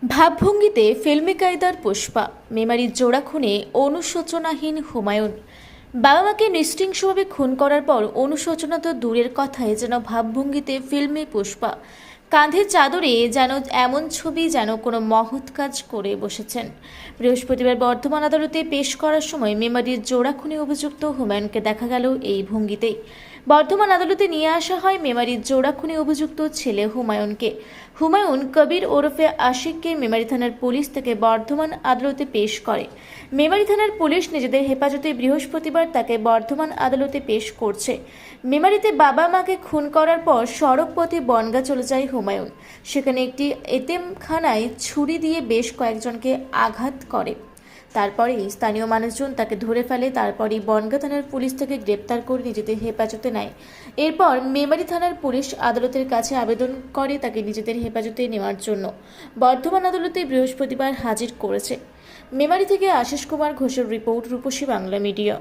ভাবভঙ্গিতে ফিল্মি কায়দার পুষ্পা, মেমারির জোড়া খুনে অনুশোচনাহীন হুমায়ুন। বাবা মাকে নৃশংসভাবে খুন করার পর অনুশোচনা তো দূরের কথায় যেন ভাবভঙ্গিতে ফিল্মি পুষ্পা। কাঁধে চাদরে যেন এমন ছবি যেন কোনো মহৎ কাজ করে বসেছেন। বৃহস্পতিবার বর্ধমান আদালতে পেশ করার সময় মেমারির জোড়া খুনে অভিযুক্ত হুমায়ুনকে দেখা গেল এই ভঙ্গিতেই। বর্ধমান আদালতে নিয়ে আসা হয় মেমারির জোড়া খুনে অভিযুক্ত ছেলে হুমায়ুনকে। হুমায়ুন কবির ওরফে আশিককে মেমারি থানার পুলিশ থেকে বর্ধমান আদালতে পেশ করে। মেমারি থানার পুলিশ নিজেদের হেফাজতে বৃহস্পতিবার তাকে বর্ধমান আদালতে পেশ করছে। মেমারিতে বাবা মাকে খুন করার পর সড়ক পথে বনগাঁ চলে যায় হুমায়ুন। সেখানে একটি এতিমখানায় ছুরি দিয়ে বেশ কয়েকজনকে আঘাত করে। তারপরেই স্থানীয় মানুষজন তাকে ধরে ফেলে। তারপরই বনগাঁ থানার পুলিশ থেকে গ্রেপ্তার করে নিজেদের হেফাজতে নেয়। এরপর মেমারি থানার পুলিশ আদালতের কাছে আবেদন করে তাকে নিজেদের হেফাজতে নেওয়ার জন্য। বর্ধমান আদালতে বৃহস্পতিবার হাজির করেছে। মেমারি থেকে আশিস কুমার ঘোষের রিপোর্ট, রূপসী বাংলা মিডিয়া।